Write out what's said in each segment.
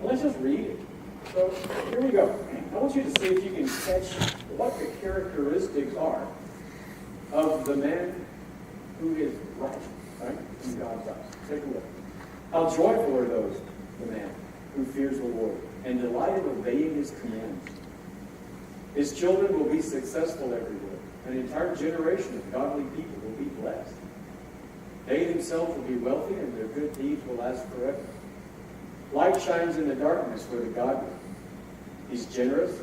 Well, let's just read it. So here we go. I want you to see if you can catch what the characteristics are of the man who is right, in God's eyes. Take a look. How joyful are those, the man who fears the Lord and delight in obeying his commands. His children will be successful everywhere. An entire generation of godly people will be blessed. They themselves will be wealthy, and their good deeds will last forever. Light shines in the darkness for the godly. He's generous,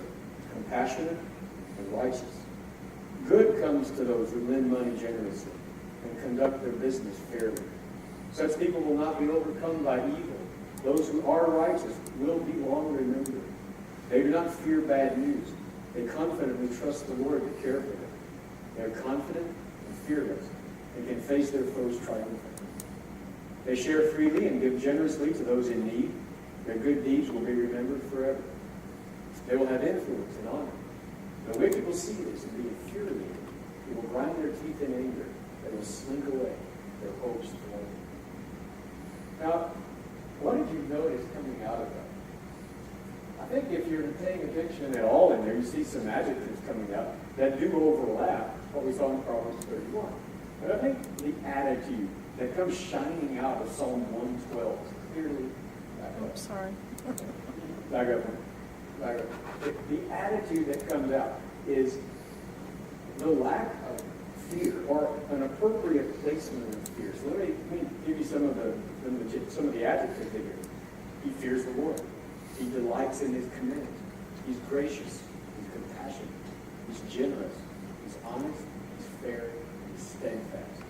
compassionate, and righteous. Good comes to those who lend money generously and conduct their business fairly. Such people will not be overcome by evil. Those who are righteous will be long remembered. They do not fear bad news. They confidently trust the Lord to care for them. They are confident and fearless and can face their foes triumphantly. They share freely and give generously to those in need. Their good deeds will be remembered forever. They will have influence and honor. The wicked will see this and be infuriated. They will grind their teeth in anger. They will slink away their hopes forever. Now, what did you notice coming out of that? I think if you're paying attention at all in there, you see some adjectives coming out that do overlap what we saw in Proverbs 31. But I think the attitude that comes shining out of Psalm 112 is clearly back up. Sorry. Back up. Back up. The attitude that comes out is the lack of fear, or an appropriate placement of fear. So let me give you some of the adjectives here. He fears the Lord. He delights in his commands. He's gracious. He's compassionate. He's generous. He's honest. He's fair. He's steadfast.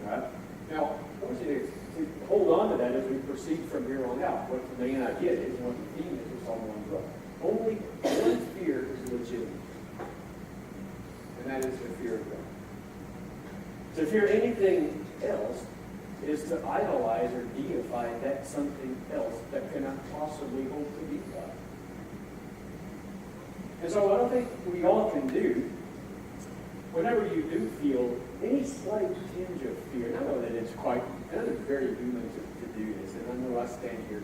All right? Now, I want you to hold on to that as we proceed from here on out. What the main idea is, what the theme is of Psalm 112. Only one fear is legitimate, and that is the fear of God. To fear anything else is to idolize or deify that something else that cannot possibly hope to be God. And so what I think we all can do, whenever you do feel any slight tinge of fear, and I know that it's very human to do this, and I know I stand here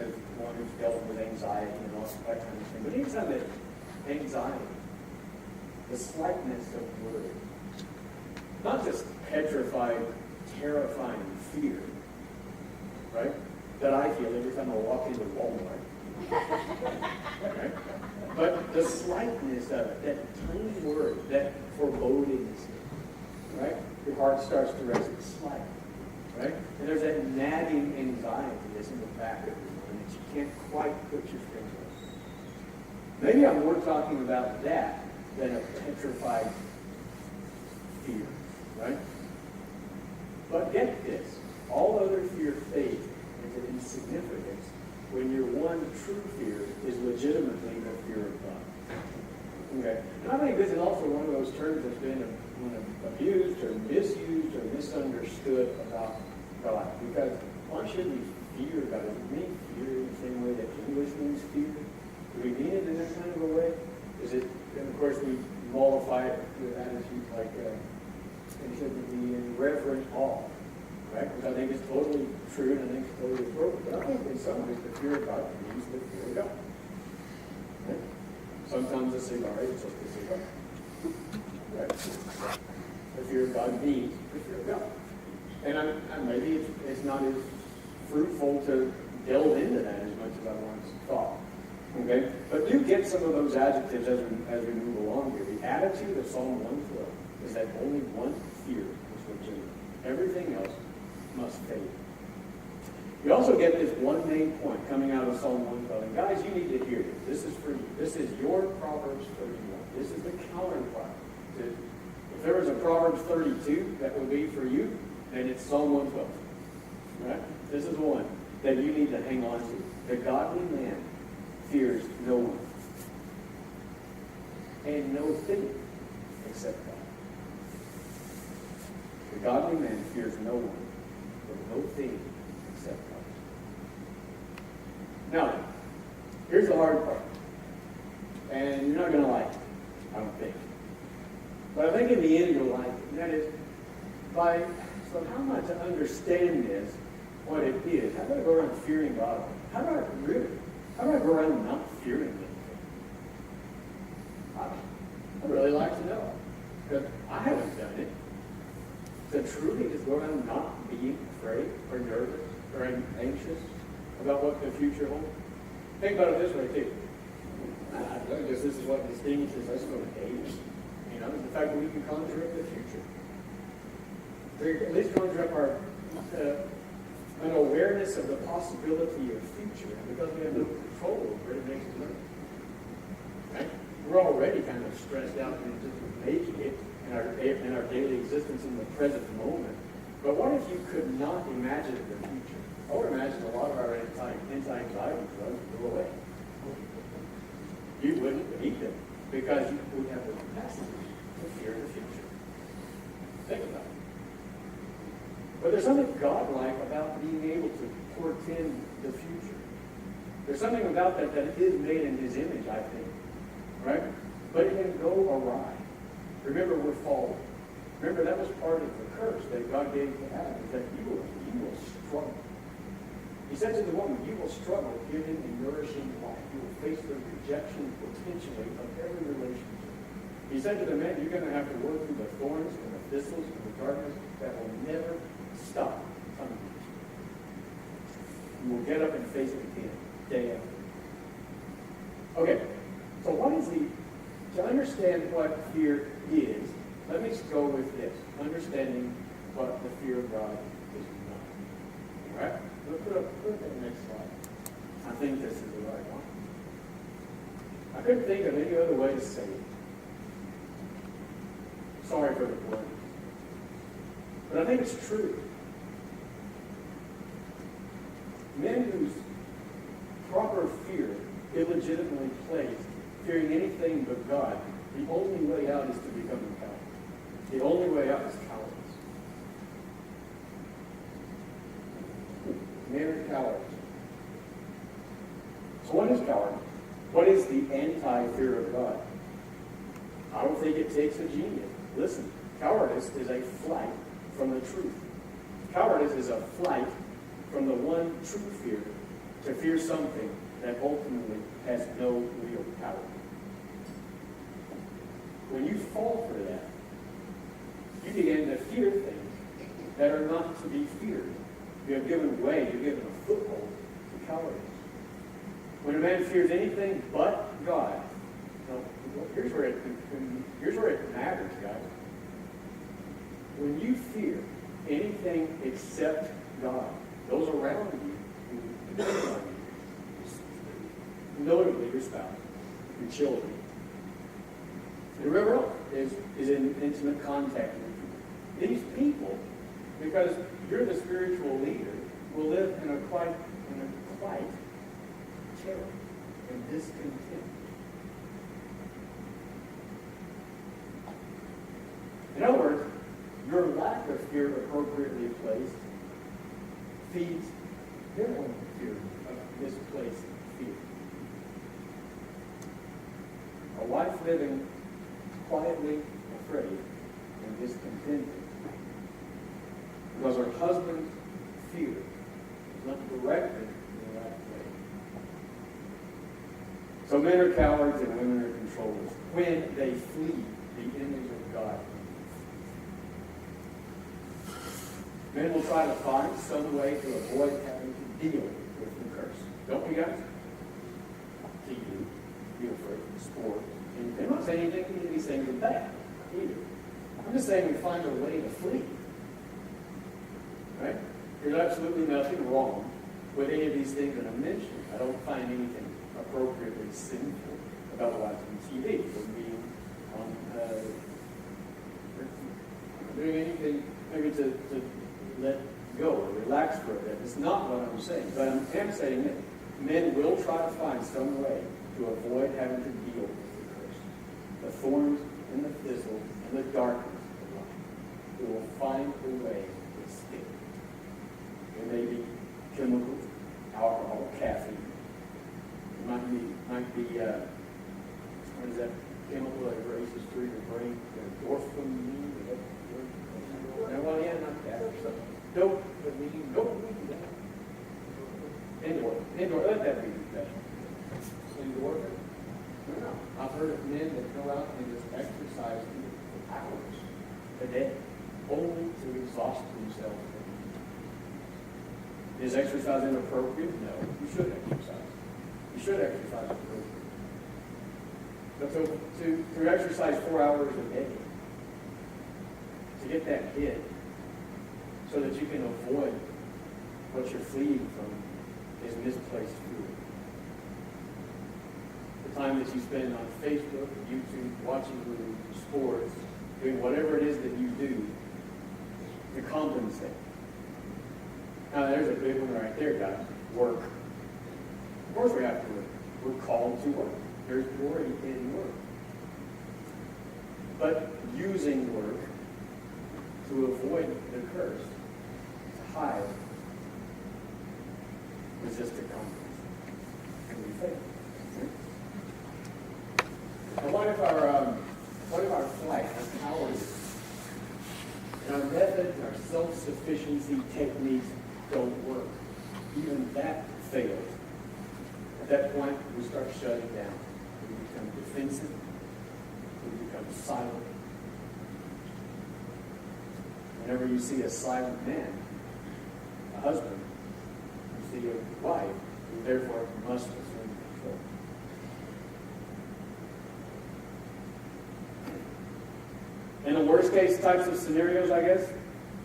as one who's dealt with anxiety and all that kind of thing, but anytime that anxiety, the slightness of word, not just petrified, terrifying fear, right? That I feel every time I walk into Walmart. Right? But the slightness of it, that tiny word, that foreboding, right? Your heart starts to race with slight, right? And there's that nagging anxiety that's in the back of your mind that you can't quite put your finger on. Maybe I'm more talking about that than a petrified fear, right? But get this, all other fear fades into insignificance when your one true fear is legitimately the fear of God. Okay? And I think this is also one of those terms that's been abused or misused or misunderstood about God. Because why should we fear God? Does it mean fear in the same way that English means fear? Do we mean it in that kind of a way? Is it, and of course we mollify it with attitudes like it should be in reverent awe, right? Which I think is totally true and I think it's totally appropriate. But I think in some ways the fear of God means the fear of God. Right? Sometimes a cigar is just a cigar. Right? The fear of God means the fear of God. And maybe it's not as fruitful to delve into that as much as I once thought. Okay? But do get some of those adjectives as we move along here. The attitude of Psalm 112 is that only one fear is legitimate. Everything else must fade. You also get this one main point coming out of Psalm 112. And guys, you need to hear this. This is for you. This is your Proverbs 31. This is the counterpart. If there was a Proverbs 32 that would be for you, then it's Psalm 112. Right? This is one that you need to hang on to. The godly man fears no one and no thing except God. The godly man fears no one, but no thing except God. Now, here's the hard part. And you're not going to like it, I don't think. But I think in the end you'll like it. And that is, so how am I to understand this, what it is? How do I go around fearing God? How do go around not being afraid or nervous or anxious about what the future holds? Think about it this way, too. I guess this is what distinguishes us from age. You know, the fact that we can conjure up the future. We at least conjure up our an awareness of the possibility of future, and because we have no control over it, it makes it nervous. Right? We're already kind of stressed out in just making it in our daily existence in the present moment. But what if you could not imagine the future? I would imagine a lot of our anti-anxiety drugs would go away. You wouldn't need them because you would have the capacity to fear the future. Think about it. But there's something godlike about being able to portend the future. There's something about that is made in His image, I think. Right? But it can go awry. Remember, we're fallen. Remember, that was part of the curse that God gave to Adam, is that you will struggle. He said to the woman, you will struggle giving and nourishing life. You will face the rejection, potentially, of every relationship. He said to the man, you're going to have to work through the thorns and the thistles and the darkness that will never stop coming. You will get up and face it again, day after day. Okay, so what is to understand what fear is, let me go with this, understanding what the fear of God is not. All right? Put up the next slide. I think this is the right one. I couldn't think of any other way to say it. Sorry for the word. But I think it's true. Men whose proper fear illegitimately placed, fearing anything but God, the only way out is to become a coward. The only way out is cowardice. Men are cowards. So what is cowardice? What is the anti-fear of God? I don't think it takes a genius. Listen, cowardice is a flight from the truth. Cowardice is a flight from the one true fear to fear something that ultimately has no real power. When you fall for that, you begin to fear things that are not to be feared. You have given way, you've given a foothold to cowardice. When a man fears anything but God, here's where it matters, guys. When you fear anything except God, those around you who depend on you, notably your spouse, your children, and whoever else is in intimate contact with you. These people, because you're the spiritual leader, will live in a quite terror and discontent. In other words, your lack of fear appropriately placed feeds their own fear of misplaced fear. A wife living quietly afraid and discontented because her husband's fear is not directed in the right way. So men are cowards and women are controllers when they flee the image of God. Men will try to find some way to avoid having to deal with the curse. Don't we, guys? TV, be afraid, sport. And I'm not saying any of these things are bad either. I'm just saying we find a way to flee. Right? There's absolutely nothing wrong with any of these things that I mentioned. I don't find anything appropriately sinful about watching TV or being on doing anything maybe to let go or relax for a bit. It's not what I'm saying. But I am saying that men will try to find some way to avoid having to deal with the curse. The thorns and the thistles and the darkness of life. They will find a way to escape. It may be chemicals, alcohol, caffeine. It might be what is that chemical that races through your brain? Dopamine. Well, yeah, not that. Dopamine. Endorphin. Let that be confession. Endorphin? No. I've heard of men that go out and just exercise for hours a day. only to exhaust themselves. Is exercise inappropriate? No. You should exercise. You should exercise appropriately. But to exercise 4 hours a day, to get that hit, so that you can avoid what you're fleeing from, is misplaced food. The time that you spend on Facebook, YouTube, watching movies, sports, doing whatever it is that you do to compensate. Now there's a big one right there, guys. Work. Of course we have to work. We're called to work. There's glory in work. But using work to avoid the curse, to hide, resist the confidence, and we fail. Now what if our flight, our cowardice, and our methods, our self-sufficiency techniques don't work? Even that fails. At that point, we start shutting down. We become defensive. We become silent. Whenever you see a silent man, a husband, you see a wife, who therefore must assume control. In the worst case types of scenarios, I guess,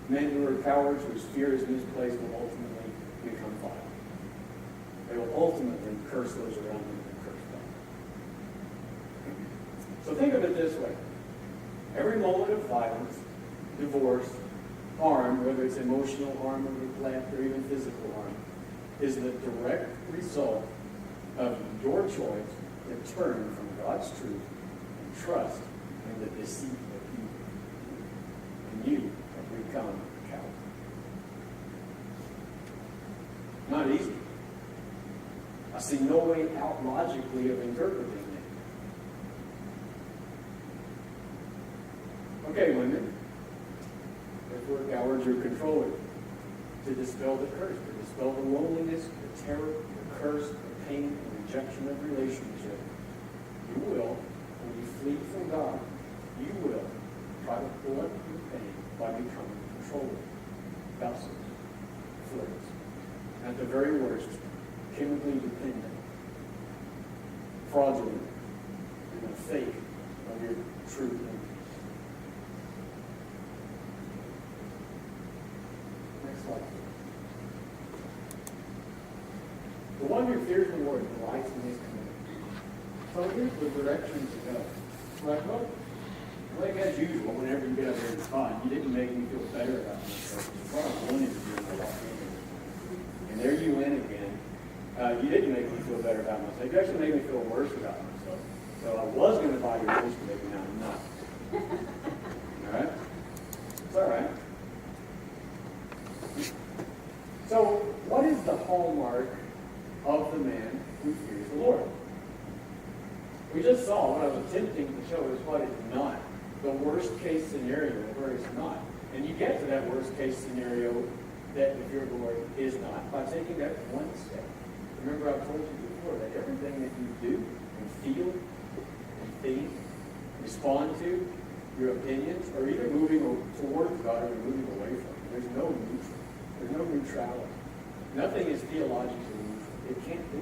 men who are cowards, whose fear is misplaced, will ultimately become violent. They will ultimately curse those around them and curse God. So think of it this way. Every moment of violence, divorce, harm, whether it's emotional harm or neglect or even physical harm, is the direct result of your choice to turn from God's truth and trust in the deceit of evil. And you have become a coward. Not easy. I see no way out logically of interpreting it. Okay, women. If we're cowards, you're controlling. To dispel the curse, to dispel the loneliness, the terror, the curse, the pain, and rejection of relationship, you will, when you flee from God, you will try to pull up your pain by becoming controlling, gossips, flirts, and at the very worst, chemically dependent, fraudulent, and a fake of your true nature. Next slide. The one who fears the Lord delights in his commandments. So here's the direction to go. Like, well, like as usual, whenever you get up there and respond, you didn't make me feel better about myself. It's what I wanted to do when I walked in here. And there you went again. You didn't make me feel better about myself. You actually made me feel worse about myself. So I was going to buy your fish today, but now I'm not. All right? It's all right. So, what is the hallmark of the man who fears the Lord? We just saw what I was attempting to show is what is not. The worst case scenario where it's not. And you get to that worst case scenario that the fear of the Lord is not by taking that one step. Remember I told you before that everything that you do and feel and think, respond to, your opinions, are either moving towards God or you're moving away from Him. There's no neutral. There's no neutrality. Nothing is theologically neutral. It can't be.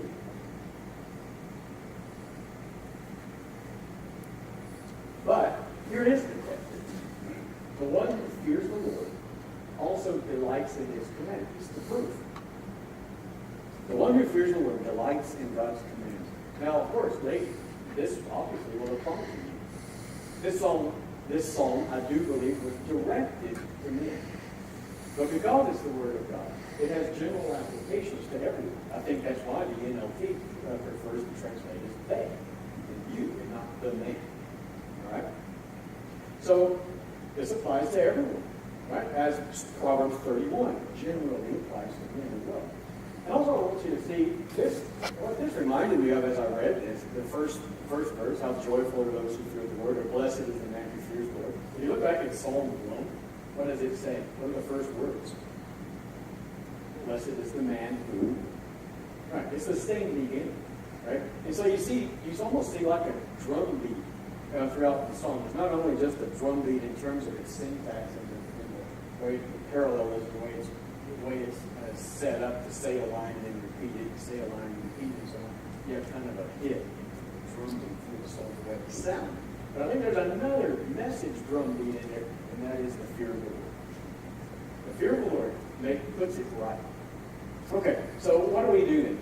But here is the question. The one who fears the Lord also delights in His commandments. It's the proof. The one who fears the Lord delights in God's commandments. Now, of course, this obviously will apply to you. This psalm, I do believe, was directed to men. But because it's the Word of God, it has general applications to everyone. I think that's why the NLT prefers to translate as they, and you, and not the man. All right? So, this applies to everyone. Right? As Proverbs 31 generally applies to men as well. And also I want you to see this, what this reminded me of as I read this, the first verse, how joyful are those who fear the Lord, or blessed is the man who fears the Lord. If you look back at Psalm 1, what does it say? What are the first words? Blessed is the man who, right, it's the same beginning, right? And so you almost see like a drum beat throughout the psalm. It's not only just a drum beat in terms of its syntax and the way parallelism, the way it's set up to say a line and then repeat it, say a line and repeat it, so you have kind of a hit drumming through the soul the way it sounds. But I think there's another message drumbeat in there, and that is the fear of the Lord. The fear of the Lord puts it right. Okay, so what do we do then?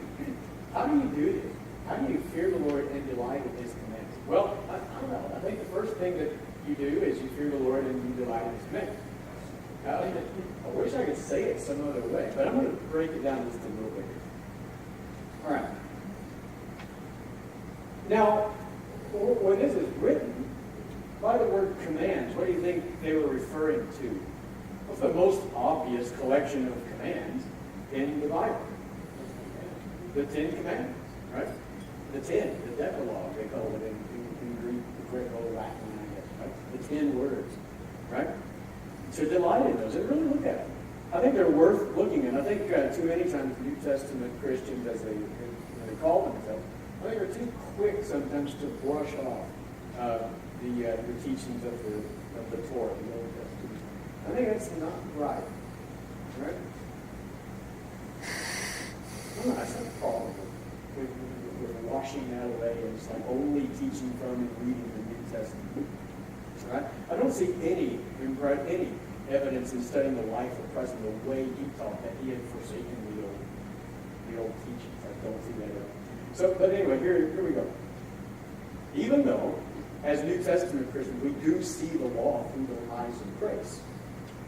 How do you do this? How do you fear the Lord and delight in His commands? Well, I don't know. I think the first thing that you do is you fear the Lord and you delight in His commands. I wish I could say it some other way, but I'm going to break it down just a little bit. All right. Now, when this is written, by the word commands, what do you think they were referring to? What's the most obvious collection of commands in the Bible? The Ten Commandments, right? The Ten, the Decalogue, they call it in Greek, the Greco-Latin, I guess, right? The 10 words, right? To delight in those and really look at them. I think they're worth looking at. I think too many times New Testament Christians, as they call themselves, I think they're too quick sometimes to brush off the teachings of the Torah, the Old Testament. I think that's not right. Right? Well, that's not a problem with washing that away and it's like only teaching from and reading the New Testament. Right? I don't see any evidence in studying the life of Christ and the way he taught that he had forsaken the old teachings. I don't see that at all. So, but anyway, here we go. Even though, as New Testament Christians, we do see the law through the eyes of grace.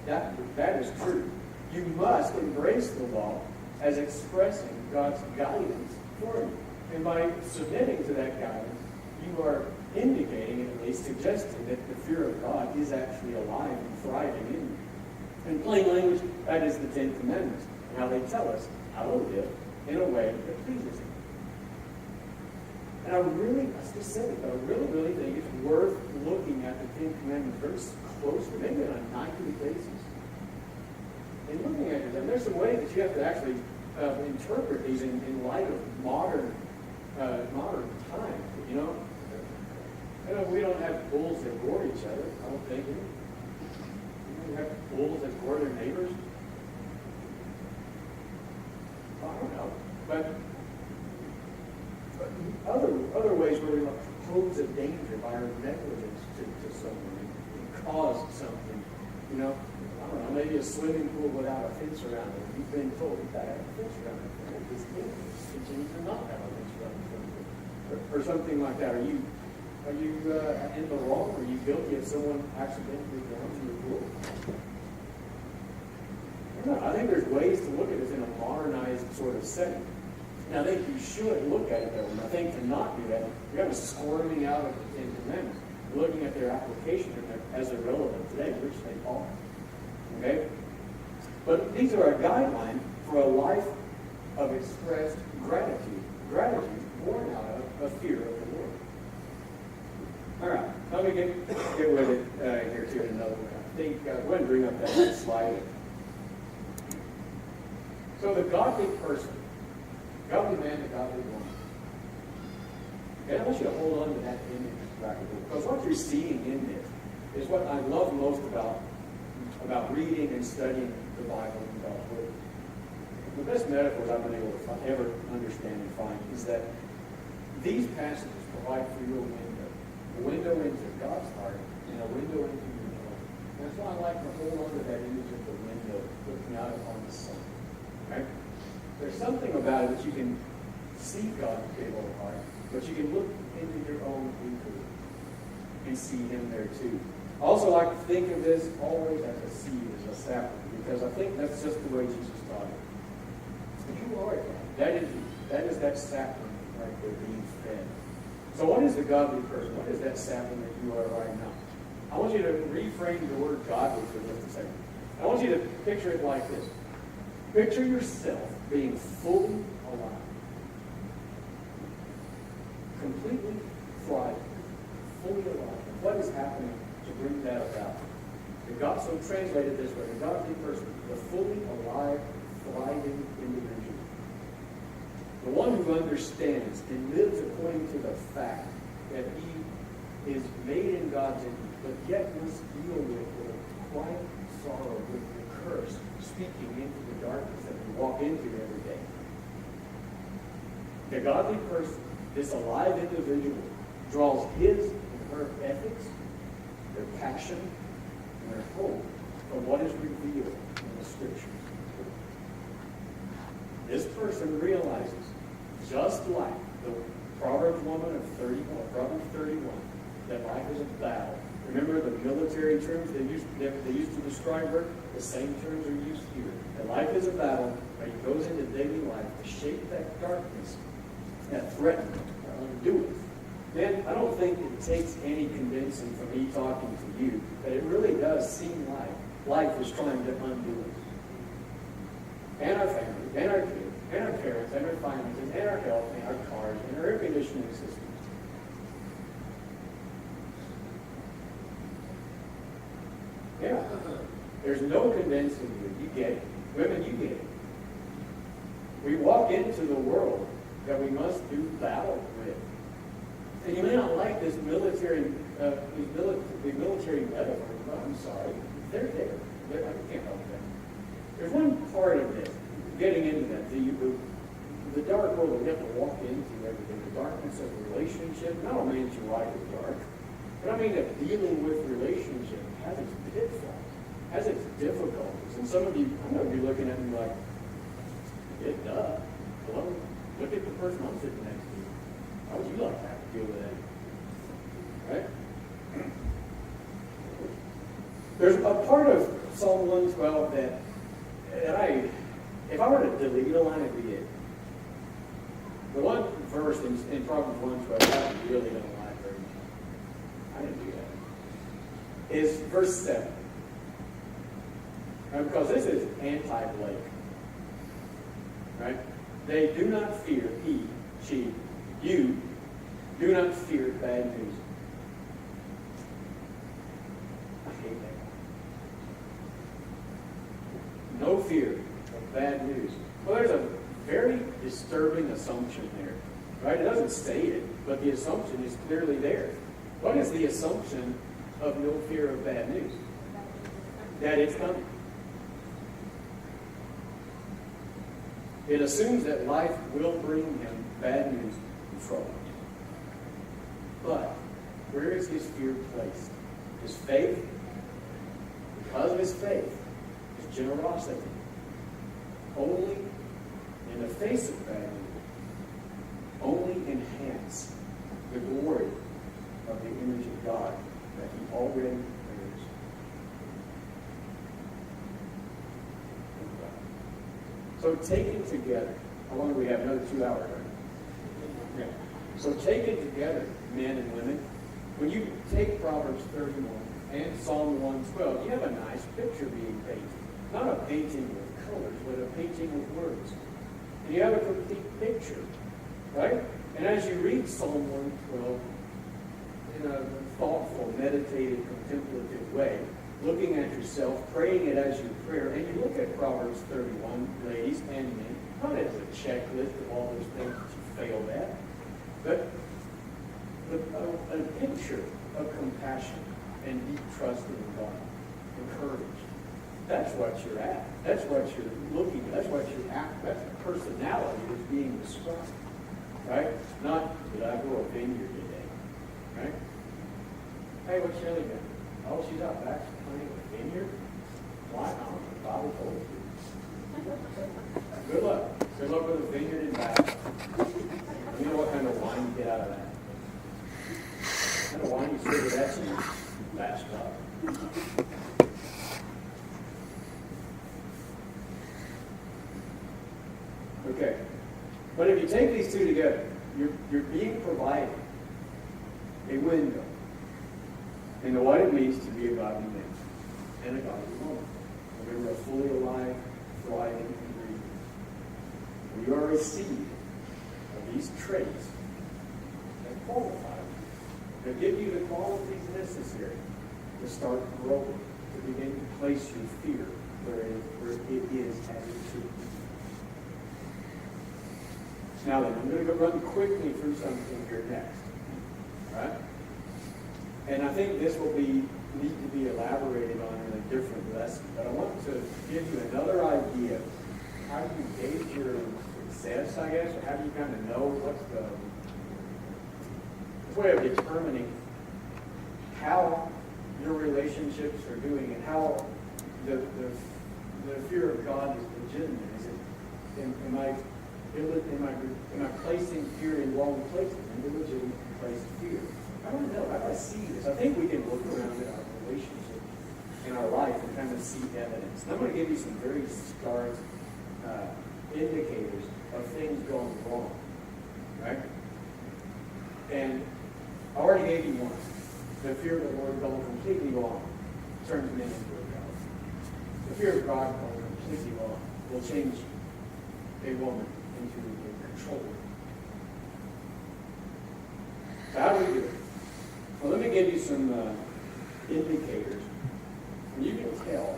That is true. You must embrace the law as expressing God's guidance for you. And by submitting to that guidance, you are indicating, and at least suggesting, that the fear of God is actually alive and thriving in you. In plain language, that is the Ten Commandments, and how they tell us how to live in a way that pleases Him. And I just said it, but I really think it's worth looking at the Ten Commandments very closely, maybe on a nightly basis. And looking at them, there's some ways that you have to actually interpret these in light of modern times. You know, we don't have bulls that gore each other, I don't think. We have bulls that gore their neighbors. I don't know. But other ways where we pose a danger by our negligence to someone and cause something. You know, I don't know, maybe a swimming pool without a fence around it. You've been told you gotta have a fence around it. It's dangerous. Continue to not have a fence around it. Or something like that. Are you in the wrong? Are you guilty of someone accidentally going to your pool? I don't know. I think there's ways to look at this in a modernized sort of setting. And I think you should look at it though. And I think to not do that, you're kind of squirming out of the Ten Commandments, looking at their application as they're relevant today, which they are. Okay? But these are a guideline for a life of expressed gratitude. Gratitude born out of a fear of the Lord. All right, let me get with it here too in another way. I think, go ahead and bring up that next slide. So the godly person, godly man, the godly woman. Okay, I want you to hold on to that image practically, because what you're seeing in this is what I love most about reading and studying the Bible and God's Word. The best metaphors I've been able to ever understand and find is that these passages provide for you a window into God's heart and a window into your own. And that's why I like to hold on to that image of the window looking out upon the sun. Right? There's something about it that you can see God's big old heart, but you can look into your own inquiry and see Him there too. I also like to think of this always as a seed, as a sapling, because I think that's just the way Jesus taught it. You are it. That is that sapling right there being fed. So what is the godly person? What is that sapling that you are right now? I want you to reframe the word godly for just a second. I want you to picture it like this. Picture yourself being fully alive. Completely thriving. Fully alive. And what is happening to bring that about? The God, so translated this way, the godly person, the fully alive, thriving individual. The one who understands and lives according to the fact that he is made in God's image, but yet must deal with quiet sorrow with curse speaking into the darkness that we walk into every day. The godly person, this alive individual, draws his and her ethics, their passion, and their hope from what is revealed in the Scriptures. This person realizes, just like the Proverbs woman of 31, Proverbs 31, that life is a battle. Remember the military terms they used to describe her? The same terms are used here. That life is a battle, but he goes into daily life to shape that darkness, that threatens to undo it. Then I don't think it takes any convincing from me talking to you that it really does seem like life is trying to undo us. And our family, and our kids, and our parents, and our finances, and our health, and our cars, and our air conditioning systems. Yeah. There's no convincing you. You get it. Women, you get it. We walk into the world that we must do battle with. And you may not like this military metaphor, but I'm sorry. They're there. I can't help that. There's one part of this, getting into that, the dark world we have to walk into everything, the darkness of relationship. And I don't mean that your life is dark, but I mean that dealing with relationship has its pitfalls, has its difficulties. And some of you, I know you're looking at me like, yeah, duh. Hello? Look at the person I'm sitting next to. How would you like to have to deal with that? Right? There's a part of Psalm 112 that if I were to delete a line, it'd be it. The one verse in Proverbs 112 I really don't like very much. I didn't do that. Is verse 7. Because this is anti-Blake. Right? They do not fear, you do not fear bad news. I hate that. No fear of bad news. Well, there's a very disturbing assumption there. Right? It doesn't state it, but the assumption is clearly there. What is the assumption of no fear of bad news? That it's coming. It assumes that life will bring him bad news and trouble. But where is his fear placed? His faith? Because of his faith, his generosity. Only in the face of bad news, only enhance the glory of the image of God that he already bears. So taken together, how long do we have? Another 2 hours, right? Yeah. So taken together, men and women, when you take Proverbs 31 and Psalm 112, you have a nice picture being painted. Not a painting with colors, but a painting with words. And you have a complete picture, right? And as you read Psalm 112 in a thoughtful, meditative, contemplative way, looking at yourself, praying it as your prayer, and you look at Proverbs 31, ladies and men, not as a checklist of all those things that you failed at, but a picture of compassion and deep trust in God, and courage. That's what you're at. That's what you're looking at. That's what you're at. That's the personality that's being described. Right? Not, did I grow a vineyard today? Right? Hey, what's Shelley doing? Oh, she's out back playing a vineyard? Why not? The Bible told us to. Good luck. Good luck with a vineyard in back. You know what kind of wine you get out of that? What kind of wine you serve with that? Fast up. Okay. But if you take these two together, you're being provided a window into what it means to be a godly man and a godly woman. We are fully alive, thriving, and breathing. We are a seed of these traits that qualify you, that give you the qualities necessary to start growing, to begin to place your fear where it is as it should be. Now then, I'm going to go run quickly through something here next. All right? And I think this will need to be elaborated on in a different lesson. But I want to give you another idea of how do you gauge your success, I guess, or how do you kind of know what's the way of determining how your relationships are doing and how the fear of God is legitimate. Is it, am I placing fear in wrong places, in illegitimate placed fear? I don't know. How do I see this? I think we can look around at our relationship in our life and kind of see evidence. And I'm going to give you some very stark indicators of things going wrong, right? And I already gave you one. The fear of the Lord going completely wrong turns men into a God. The fear of God going completely wrong will change a woman into a controller. So how do we do it? Well, let me give you some indicators. And you can tell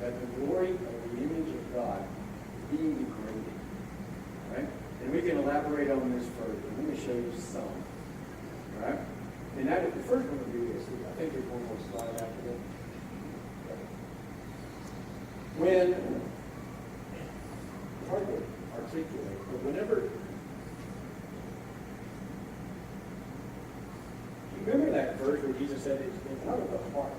that the glory of the image of God is being degraded. Right? And we can elaborate on this further. Let me show you some. All right? And that, the first one will be this. I think there's one more slide after that. When, it's hard to articulate, but whenever, you remember that verse where Jesus said it's out of the heart.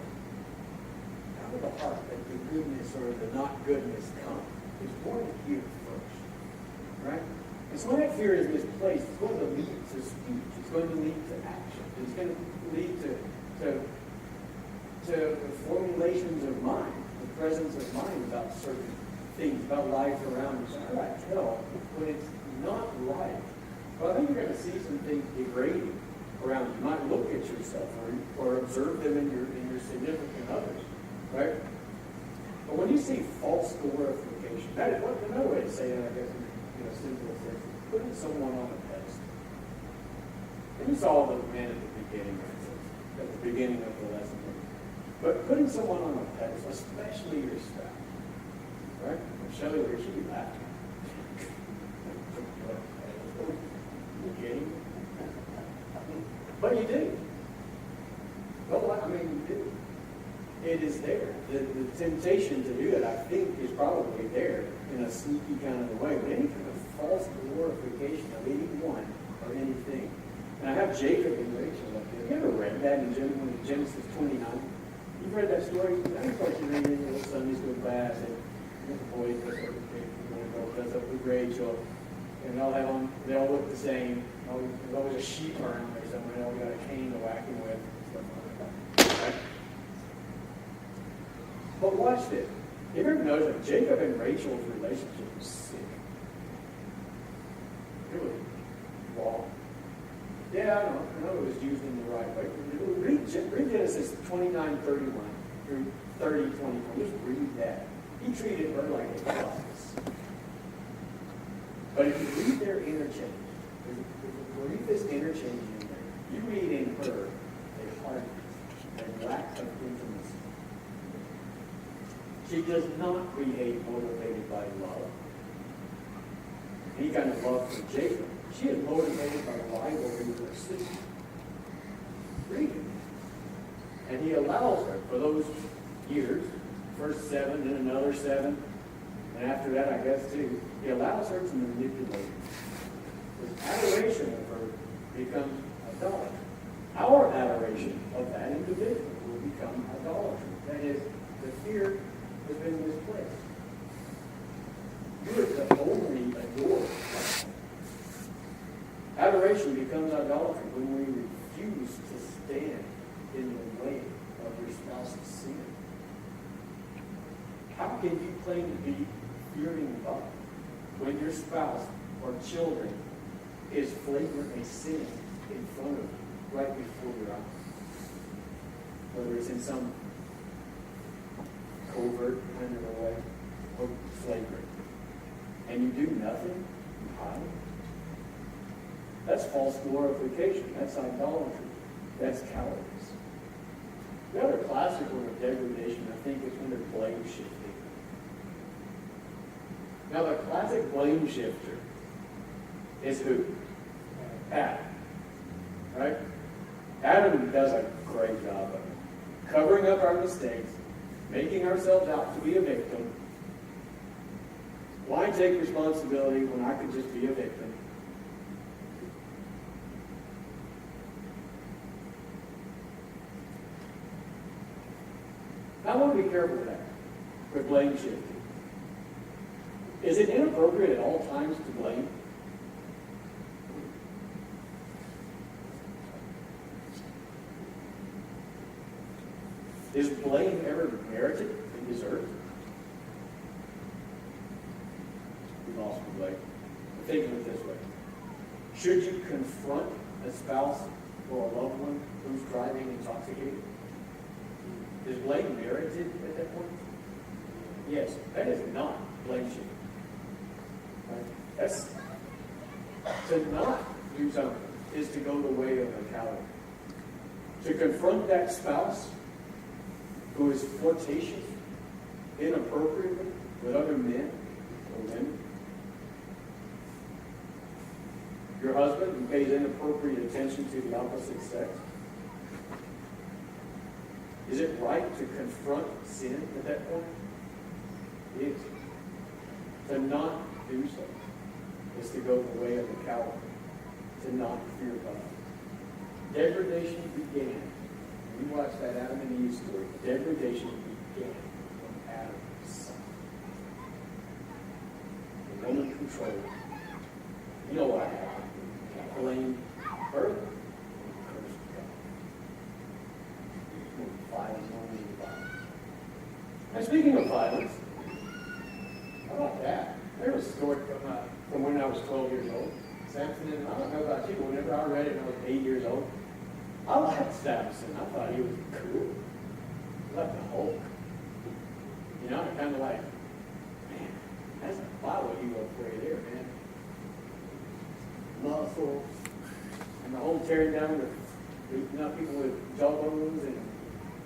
Out of the heart that the goodness or the not goodness come. It's born here first. Right? And so when that fear is misplaced, it's going to lead to speech. It's going to lead to action. It's going to lead to formulations of mind, the presence of mind about certain things, about life around us. How do I tell when it's not right? Well, I think you're going to see some things degrading around you. You might look at yourself or observe them in your significant others, right? But when you see false glorification, that is another way to say it, I guess, in a simple sense, putting someone on a pedestal. And you saw the man at the beginning, right? At the beginning of the lesson. But putting someone on a pedestal, especially your spouse, right? Shelley, where should you laugh? You kidding? But you do. Well, I mean, you do. It is there. The temptation to do it, I think, is probably there in a sneaky kind of a way. But any kind of false glorification of anyone or anything. And I have Jacob and Rachel up there. Have you ever read that in Genesis 29? You've read that story? I think like you read it in the Sunday school class, and the boy does up with Jacob, the girl does up with Rachel, and they all look the same. There's always a sheep around there somewhere, and all got a cane to whack him with, and stuff like that. Right? But watch this. You ever notice that Jacob and Rachel's relationship was sick? It was wrong. Yeah, I know it was used in the right way. Read Genesis 29:31 through 30:24. Just read that. He treated her like a goddess. But if you read their interchange, read this interchange in there, you read in her a heart, a lack of intimacy. She does not behave motivated by love. Any kind of love for Jacob. She is motivated by rivalry with her sister. Read it. And he allows her for those years, first 7, then another 7, and after that, I guess, too, he allows her to manipulate. His adoration of her becomes idolatry. Our adoration of that individual will become idolatry. That is, the fear has been misplaced. You are to only adore God. Adoration becomes idolatry when we refuse to stand in the way of your spouse's sin. How can you claim to be fearing God when your spouse or children is flagrantly sinning in front of you, right before your eyes? Whether it's in some covert kind of a way or flagrant. And you do nothing, you hide. That's false glorification. That's idolatry. That's cowardice. The other classic one of degradation, I think, is when they're blame shifting. Now, the classic blame shifter is who? Adam. Right? Adam does a great job of it. Covering up our mistakes, making ourselves out to be a victim. Why take responsibility when I could just be a victim? I want to be careful with that, with blame shifting. Is it inappropriate at all times to blame? Is blame ever merited and deserved? We've also blame. Think of it this way. Should you confront a spouse or a loved one who's driving intoxicated? Is blame merited at that point? Yes, that is not blame shifting. Right? That's to not do something is to go the way of a coward. To confront that spouse who is flirtatious inappropriately with other men or women. Your husband who pays inappropriate attention to the opposite sex. Is it right to confront sin at that point? It is. To not do so is to go the way of the coward. To not fear God. Degradation began. You watch that Adam and Eve story. Degradation began when Adam sinned. The woman controlled. You know what happened? Blame her. Cursed God. Violence only violence. And speaking of violence, how about that? There was a story from when I was 12 years old. Samson, and I don't know about you, but whenever I read it when I was 8 years old, I liked Samson. I thought he was cool. Like the Hulk. You know, kind of like, man, that's a power he was right there, man. Muscles. And the whole tearing down beating up people with jawbones and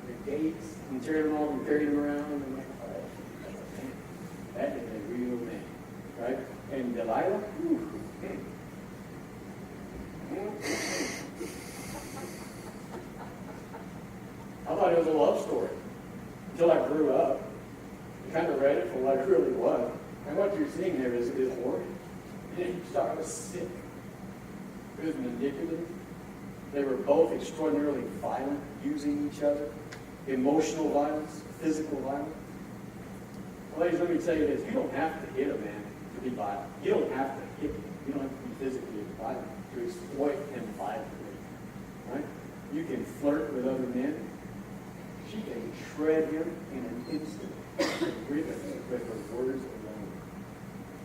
the gates and tearing them off and carrying them around. And I'm like, oh, man, that is a real man. Right? And Delilah, whew, I thought it was a love story until I grew up. I kind of read it for what it really was. And what you're seeing there is horrid. And you thought it was sick. It was manipulative. They were both extraordinarily violent, using each other. Emotional violence, physical violence. Well, ladies, let me tell you this. You don't have to hit a man to be violent. You don't have to hit him. You don't have to be physically violent to exploit him violently. Right? You can flirt with other men. She can shred him in an instant with her words alone.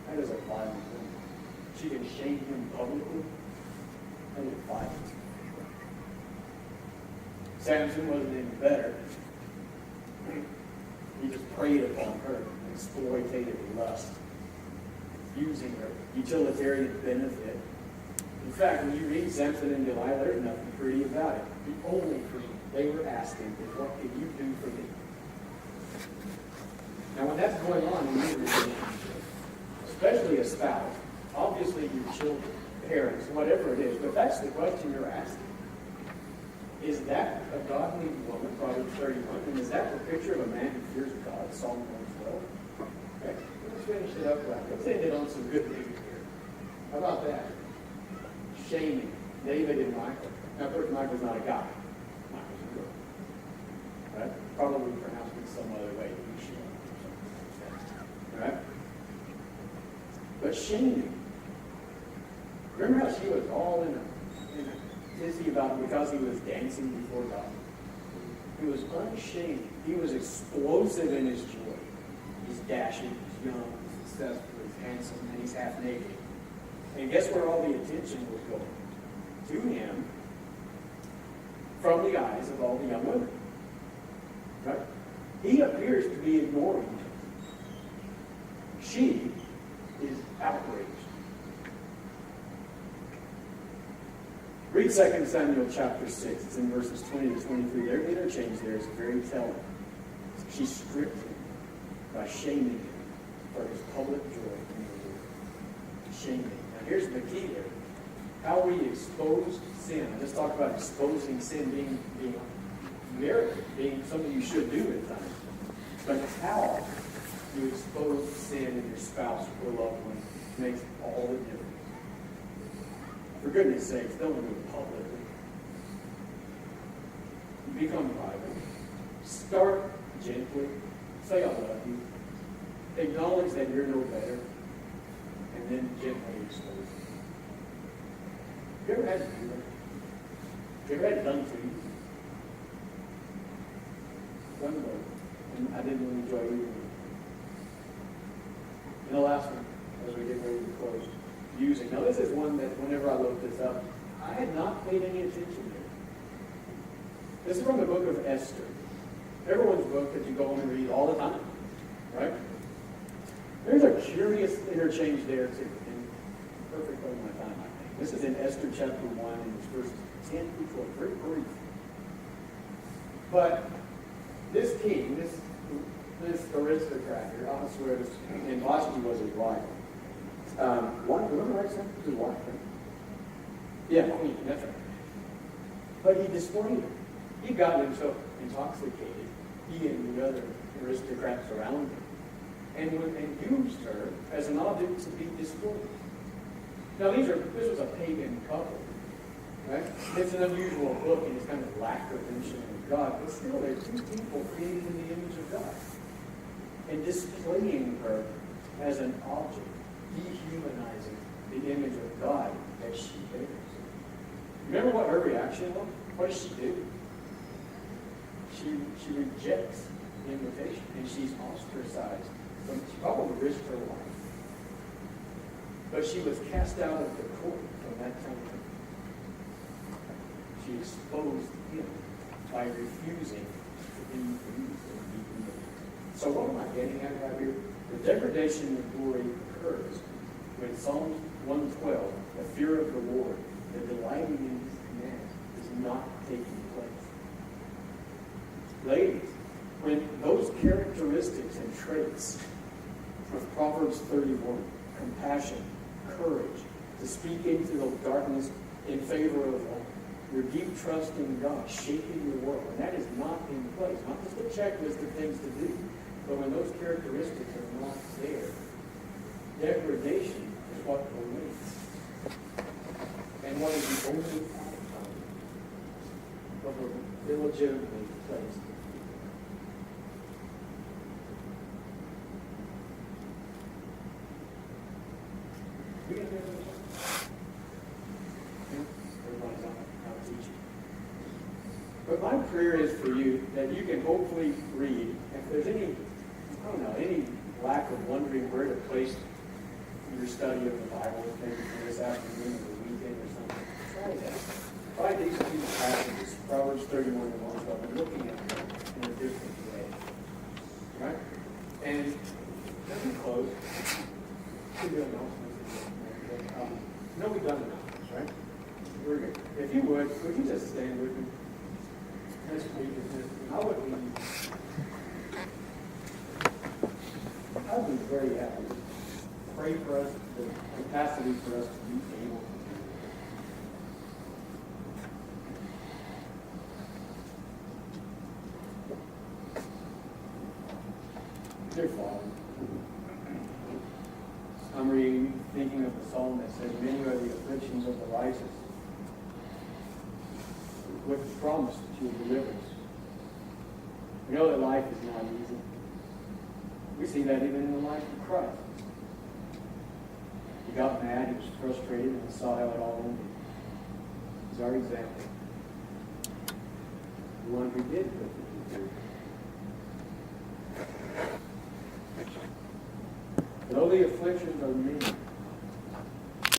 That is a violent woman. She can shame him publicly. That is violence. Samson wasn't any better. He just preyed upon her, exploitative lust, using her, utilitarian benefit. In fact, when you read Samson and Delilah, there's nothing pretty about it. The only thing they were asking is, what can you do for me? Now, when that's going on in your relationship, especially a spouse, obviously your children, parents, whatever it is, but that's the question you're asking. Is that a godly woman, Proverbs 31, and is that the picture of a man who fears God, Psalm 112? Okay, let's finish it up right. Let's end it on some good news here. How about that? Shaming David and Michael. Now, of course, Michael's not a guy. Michael's a girl. Right? Probably pronounced it some other way. Right? But shaming. Remember how she was all in a tizzy about it because he was dancing before God? He was unshamed. He was explosive in his joy. He's dashing, he's young, he's successful, he's handsome, and he's half naked. And guess where all the attention was going? To him from the eyes of all the young women. Right? He appears to be ignoring him. She is outraged. Read 2 Samuel chapter 6. It's in verses 20 to 23. Their interchange there is very telling. She stripped him by shaming him for his public joy in the Lord. Shaming. Now here's the key there. How we expose sin Let's talk about exposing sin being merited, being something you should do at times. But how you expose sin in your spouse or loved one makes all the difference. For goodness sakes, don't do it publicly. Become private. Start gently. Say I love you. Acknowledge that you're no better. And then gently expose it. Have you ever had to do that? Have you ever had it done to you? Done to you. And I didn't really enjoy reading it. And the last one, as we get ready to close, using. Now this is one that whenever I looked this up, I had not paid any attention to. This is from the book of Esther. Everyone's book that you go and read all the time, right? There's a curious interchange there too, and perfect on my time, I think. This is in Esther chapter 1, and it's verses 10 through 12, very brief. But this king, this aristocrat here, Ahasuerus, and Vashti was his wife. Remember right, son? His wife, right? Yeah, queen, that's right. But he displayed her. He got himself intoxicated, he and the other aristocrats around him, and used her as an object to be displayed. Now this was a pagan couple, right? It's an unusual book in its kind of lack of mention of God, but still they're two people created in the image of God. And displaying her as an object, dehumanizing the image of God that she bears. Remember what her reaction was? What does she do? She rejects the invitation, and she's ostracized. She probably risked her life. But she was cast out of the court from that time. She exposed him by refusing to be used and be humiliated. So what am I getting at right here? The degradation of glory occurs when Psalm 112, the fear of the Lord, the delighting in his commands, is not taking place. Ladies, when those characteristics and traits of Proverbs 31, compassion, courage, to speak into the darkness in favor of your deep trust in God, shaping your world, and that is not in place, not just a checklist of things to do, but when those characteristics are not there, degradation is what awaits. And what is the only outcome of an illegitimately placed. We can hear this? Everybody's on teaching. But my prayer is for you that you can hopefully read. If there's any, any lack of wondering where to place your study of the Bible, maybe for this afternoon or the weekend or something, try that. Try these two passages, Proverbs 31 and 112, and looking at them in a different way. Right? And let me close. No, we've done announcements, right? We're good. If you would you just stand with me? Next week is this. I would be very happy to pray for us, the capacity for us to be able to do. Dear Father, I'm thinking of the psalm that says, many are the afflictions of the righteous, with the promise that you will deliver us. We know that life is not easy. We see that even in the life of Christ. He got mad, he was frustrated, and saw how it all ended. He's our example. The one who did put the truth. Though the afflictions are many,